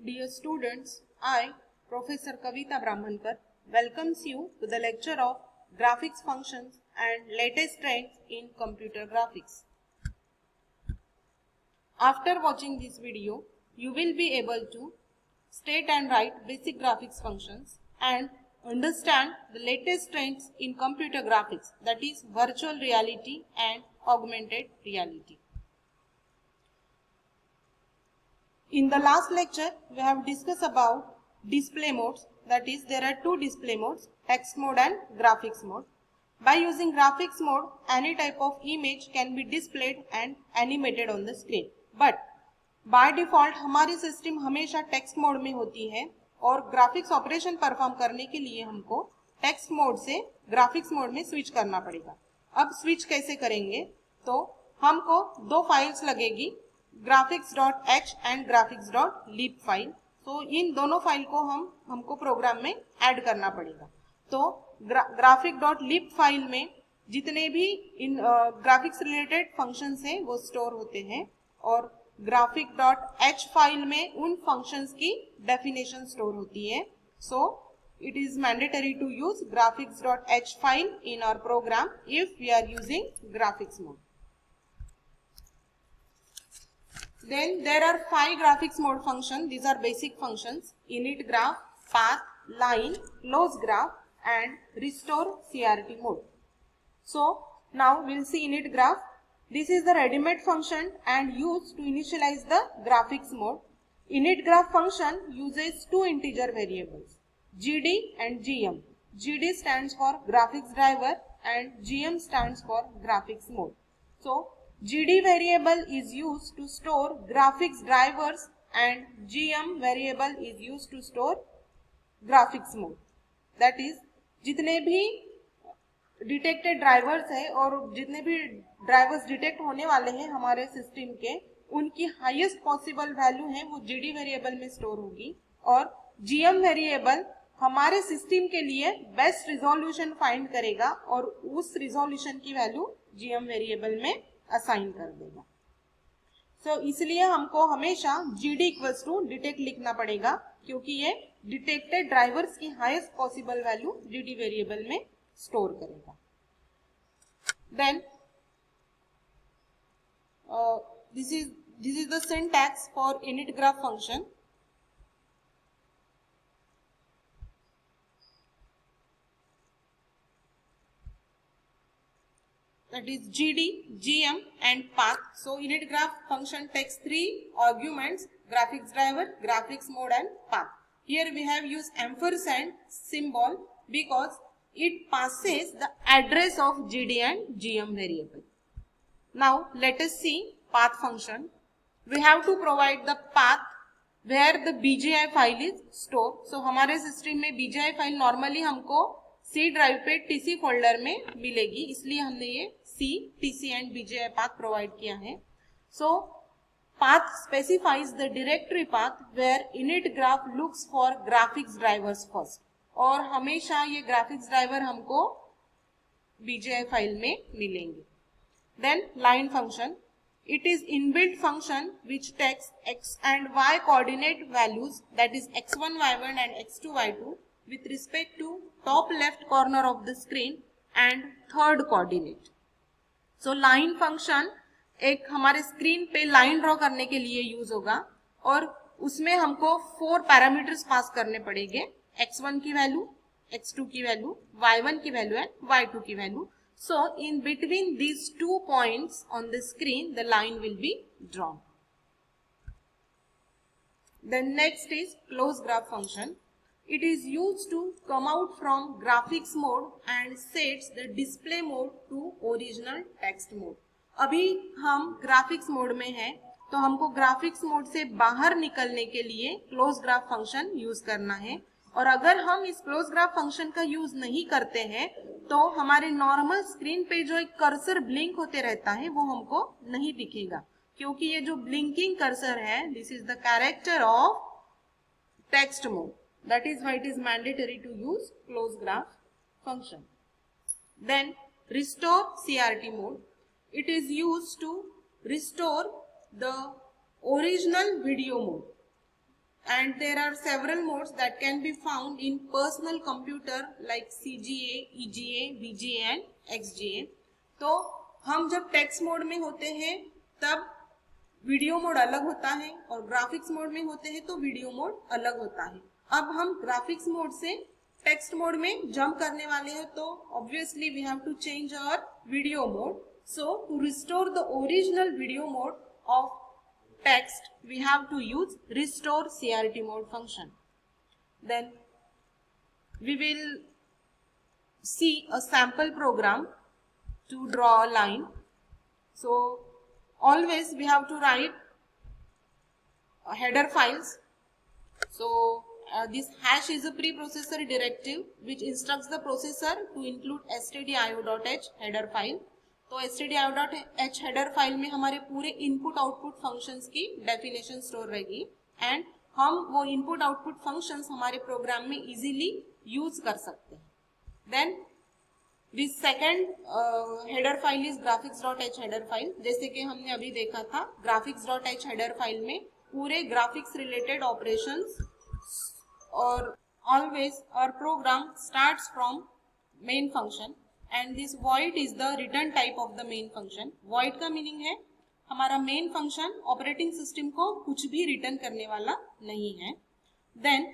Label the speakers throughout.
Speaker 1: Dear students, I, Professor Kavita Brahmankar, welcomes you to the lecture of Graphics Functions and Latest Trends in Computer Graphics. After watching this video, you will be able to state and write basic graphics functions and understand the latest trends in computer graphics, that is virtual reality and augmented reality. In the last lecture, we have discussed about display modes, that is there are two display modes, text mode and graphics mode. By using graphics mode, any type of image can be displayed and animated on the screen. But by default हमारी system हमेशा text mode में होती है और graphics operation perform करने के लिए हमको टेक्स्ट मोड से ग्राफिक्स मोड में स्विच करना पड़ेगा। अब स्विच कैसे करेंगे, तो हमको दो फाइल्स लगेगी, graphics.h एंड graphics.lib फाइल। तो इन दोनों फाइल को हमको प्रोग्राम में ऐड करना पड़ेगा। तो graphic.lib फाइल में जितने भी इन ग्राफिक्स रिलेटेड फंक्शंस हैं वो स्टोर होते हैं और graphic.h फाइल में उन फंक्शंस की डेफिनेशन स्टोर होती है। सो it is mandatory to use graphics.h file in our program if we are using graphics mode. Then there are 5 graphics mode functions. These are basic functions: init graph, path, line, close graph and restore CRT mode. So now we'll see init graph. This is the ready-made function and used to initialize the graphics mode. Init graph function uses two integer variables, GD and GM. GD stands for graphics driver and GM stands for graphics mode. So GD variable is used to store graphics drivers and GM variable is used to store graphics mode. That is, जितने भी detected drivers है और जितने भी drivers detect होने वाले हैं हमारे सिस्टम के, उनकी हाईएस्ट पॉसिबल वैल्यू है वो जीडी वेरिएबल में स्टोर होगी और जीएम वेरिएबल हमारे सिस्टम के लिए बेस्ट रिजोल्यूशन फाइंड करेगा और उस रिजोल्यूशन की वैल्यू जीएम वेरिएबल में असाइन कर देगा। सो इसलिए हमको हमेशा जीडी इक्वल्स टू डिटेक्ट लिखना पड़ेगा क्योंकि ये डिटेक्टेड ड्राइवर्स की highest possible value GD variable में स्टोर करेगा। Then this is the syntax for init graph function. That is GD, GM and path. So init graph function takes 3 arguments: graphics driver, graphics mode and path. Here we have used ampersand symbol because it passes the address of GD and GM variable. Now let us see path function. We have to provide the path where the BGI file is stored. So हमारे system में BGI file normally हमको C drive पे TC folder में मिलेगी, इसलिए हमने ये C, TC and BGI path provide किया है. So path specifies the directory path where init graph looks for graphics drivers first. और हमेशा ये ग्राफिक्स ड्राइवर हमको BGI फाइल में मिलेंगे. Then line function. It is inbuilt function which takes x and y coordinate values, that is x1 y1 and x2 y2 with respect to top left corner of the screen and third coordinate. So line function एक हमारे screen पे line draw करने के लिए use होगा और उसमें हमको 4 पैरामीटर्स पास करने पड़ेंगे: x1 की वैल्यू, x2 की वैल्यू, y1 की वैल्यू एंड y2 की value. So in between these 2 points on the screen, the line will be drawn. Then next is close graph function. It is used to come out from graphics mode and sets the display mode to original text mode. अभी हम graphics mode में हैं, तो हमको graphics mode से बाहर निकलने के लिए क्लोज ग्राफ फंक्शन यूज करना है. और अगर हम इस क्लोज ग्राफ फंक्शन का यूज नहीं करते हैं तो हमारे नॉर्मल स्क्रीन पे जो एक कर्सर ब्लिंक होते रहता है वो हमको नहीं दिखेगा, क्योंकि ये जो ब्लिंकिंग कर्सर है, this is the character of text mode. That is why it is mandatory to use close graph function. Then restore CRT mode. It is used to restore the original video mode. and there are several modes that can be found in personal computer like CGA, EGA, VGA and XGA. तो हम जब text mode में होते हैं तब video mode अलग होता है और ग्राफिक्स मोड में होते हैं तो वीडियो मोड अलग होता है. अब हम ग्राफिक्स मोड से टेक्स्ट मोड में जंप करने वाले हैं तो obviously we have to change our video mode. So to restore the original video mode of text we have to use restore CRT mode function. Then we will see a sample program to draw a line. So always we have to write header files. So this hash is a preprocessor directive which instructs the processor to include stdio.h header file. तो stdio.h header file में हमारे पूरे input output functions की definition store रहेगी एंड हम वो input output functions हमारे प्रोग्राम में इजीली यूज कर सकते हैं. Then this second header file is graphics.h header file. जैसे कि हमने अभी देखा था graphics.h हेडर फाइल में पूरे ग्राफिक्स रिलेटेड ऑपरेशंस और ऑलवेज और program starts from main function and this void is the return type of the main function. void का मीनिंग है हमारा मेन फंक्शन ऑपरेटिंग सिस्टम को कुछ भी रिटर्न करने वाला नहीं है. Then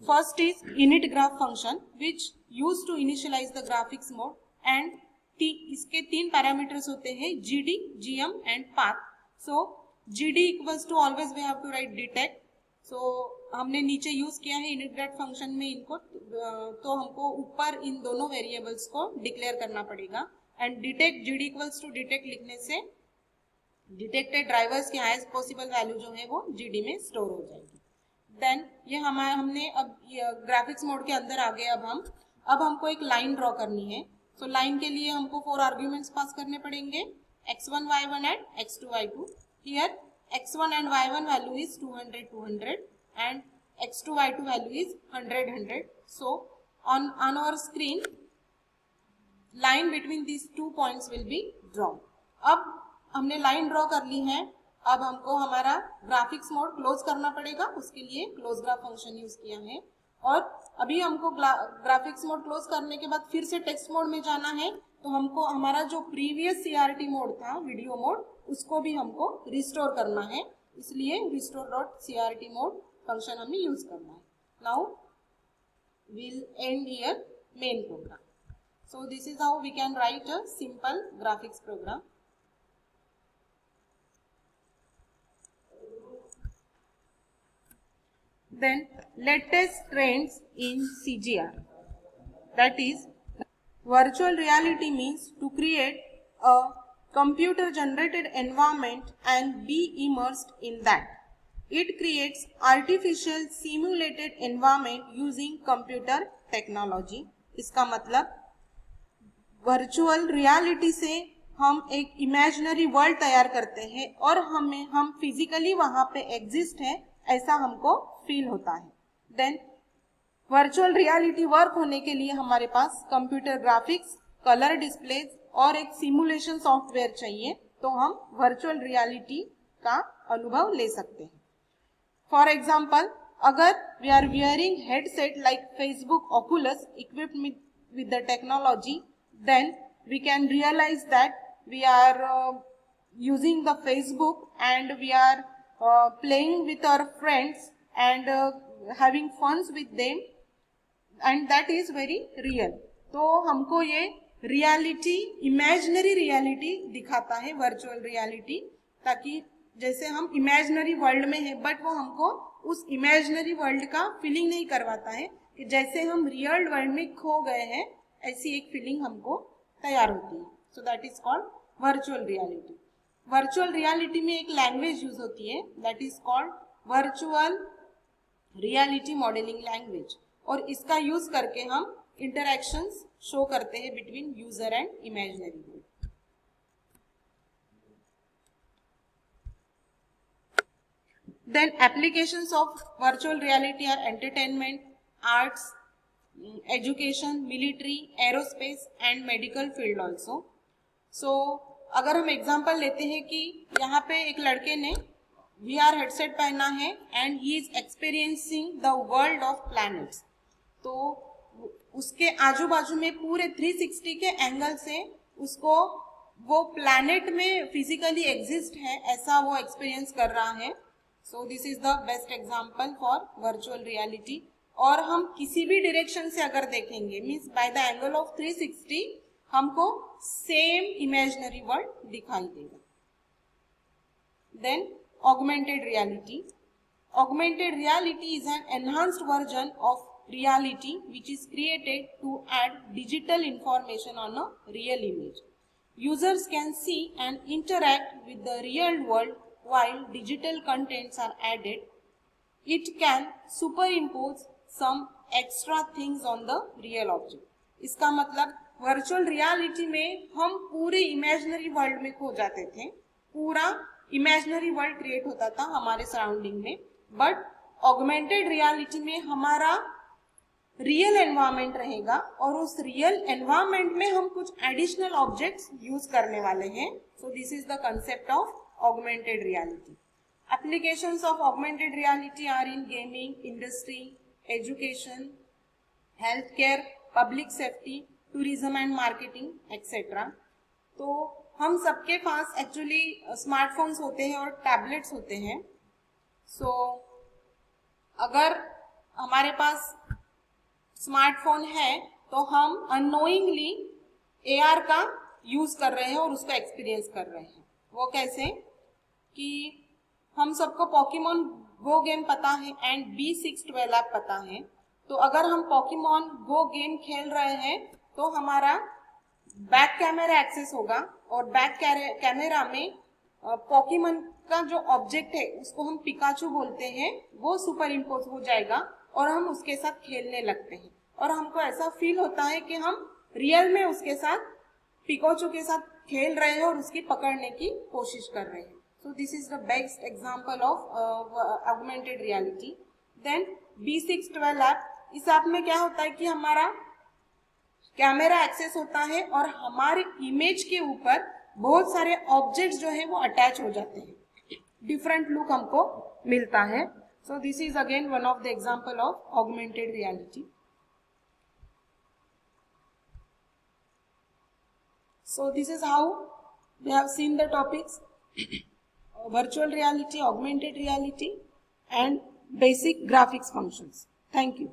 Speaker 1: first is init graph function which used to initialize the graphics mode and इसके तीन पैरामीटर्स होते हैं gd, gm and path. so gd equals to always we have to write detect. हमने नीचे यूज किया है init graph फंक्शन में इनको तो हमको ऊपर इन दोनों वेरिएबल्स को डिक्लेयर करना पड़ेगा and detect gd equals to detect लिखने से डिटेक्टेड ड्राइवर्स की हाईएस्ट पॉसिबल वैल्यू जो है वो gd में स्टोर हो जाएगी. देन ये हमने अब ग्राफिक्स मोड के अंदर आ गए. अब हमको एक लाइन ड्रॉ करनी है. सो लाइन के लिए हमको 4 आर्ग्यूमेंट्स पास करने पड़ेंगे x1 y1 and x2 y2. Here x1 and y1 value is 200 and x2 y2 value is 100. So on our screen line between these 2 points will be drawn. अब हमने line draw कर ली है. अब हमको हमारा graphics mode close करना पड़ेगा. उसके लिए क्लोज ग्राफ फंक्शन यूज किया है और अभी हमको ग्राफिक्स मोड क्लोज करने के बाद फिर से टेक्स्ट मोड में जाना है तो हमको हमारा जो प्रीवियस CRT मोड था वीडियो मोड उसको भी हमको रिस्टोर करना है. इसलिए restore.crt मोड फंक्शन हमें यूज करना है. Now we'll end here main program. So this is how we can write a simple graphics program. Then let's test trends in CGR. That is, virtual reality means to create a computer generated environment and be immersed in that. It creates artificial simulated environment using computer technology. इसका मतलब virtual reality से हम एक imaginary world तैयार करते हैं और हम फिजिकली वहां पे एग्जिस्ट है ऐसा हमको फील होता है. देन वर्चुअल रियलिटी वर्क होने के लिए हमारे पास कंप्यूटर ग्राफिक्स, कलर डिस्प्लेज और एक सिमुलेशन सॉफ्टवेयर चाहिए तो हम वर्चुअल रियलिटी का अनुभव ले सकते हैं. फॉर एग्जाम्पल, अगर we are wearing headset like Facebook Oculus equipped with the technology, then we can realize that we are using the Facebook and we are playing with our friends and having funs with them and that is very real. तो हमको ये reality, imaginary reality दिखाता है virtual reality, ताकि जैसे हम imaginary world में है बट वो हमको उस इमेजिनरी वर्ल्ड का फीलिंग नहीं करवाता है कि जैसे हम रियल वर्ल्ड में खो गए हैं ऐसी एक फीलिंग हमको तैयार होती है. So that is called virtual reality. Virtual reality में एक लैंग्वेज यूज होती है that is called virtual reality modelling language और इसका यूज करके हम इंटरैक्शंस शो करते हैं between user and imaginary world. Then applications of virtual reality are entertainment, arts, education, military, aerospace and medical field also. So अगर हम example लेते हैं कि यहाँ पे एक लड़के ने VR हेडसेट पहना है and he is experiencing the world of planets. तो उसके आजू बाजू में पूरे 360 के एंगल से उसको वो प्लैनेट में फिजिकली एग्जिस्ट है ऐसा वो एक्सपीरियंस कर रहा है। So this is the best example for virtual reality. और हम किसी भी डायरेक्शन से अगर देखेंगे means by the angle of 360 हमको सेम इमेजिनरी वर्ल्ड दिखाई देगा। Then augmented reality. Augmented reality is an enhanced version of reality which is created to add digital information on a real image. Users can see and interact with the real world while digital contents are added. It can superimpose some extra things on the real object. इसका मतलब virtual reality में हम पूरे imaginary world में खो जाते थे, पूरा इमेजिनरी वर्ल्ड क्रिएट होता था हमारे सराउंडिंग में, बट ऑगमेंटेड रियलिटी में हमारा रियल एनवायरनमेंट रहेगा और उस रियल एनवायरनमेंट में हम कुछ एडिशनल ऑब्जेक्ट्स यूज करने वाले हैं। So this is the concept of augmented reality. Applications of augmented reality are in gaming, industry, education, health care, public safety, tourism and marketing etcetera. तो हम सबके पास एक्चुअली स्मार्टफोन्स होते हैं और टैबलेट्स होते हैं। सो अगर हमारे पास स्मार्टफोन है तो हम अननोइंगली AR का यूज कर रहे हैं और उसको एक्सपीरियंस कर रहे हैं। वो कैसे कि हम सबको पोकेमॉन गो गेम पता है एंड B612 ऐप पता है। तो अगर हम पोकेमॉन गो गेम खेल रहे हैं तो हमारा बैक कैमरा एक्सेस होगा और बैक कैमरा में पोकेमॉन का जो ऑब्जेक्ट है उसको हम पिकाचू बोलते हैं वो सुपर इम्पोज हो जाएगा और हम उसके साथ खेलने लगते हैं और हमको ऐसा फील होता है कि हम रियल में उसके साथ पिकाचू के साथ खेल रहे हैं और उसकी पकड़ने की कोशिश कर रहे हैं। So this is the best example of augmented reality. Then B612 app, इस ऐप में क्या होता है कि हमारा कैमरा एक्सेस होता है और हमारे इमेज के ऊपर बहुत सारे ऑब्जेक्ट्स जो है वो अटैच हो जाते हैं, डिफरेंट लुक हमको मिलता है। So this is again one of the example of augmented reality. So this is how we have seen the topics virtual reality, augmented reality and basic graphics functions. Thank you.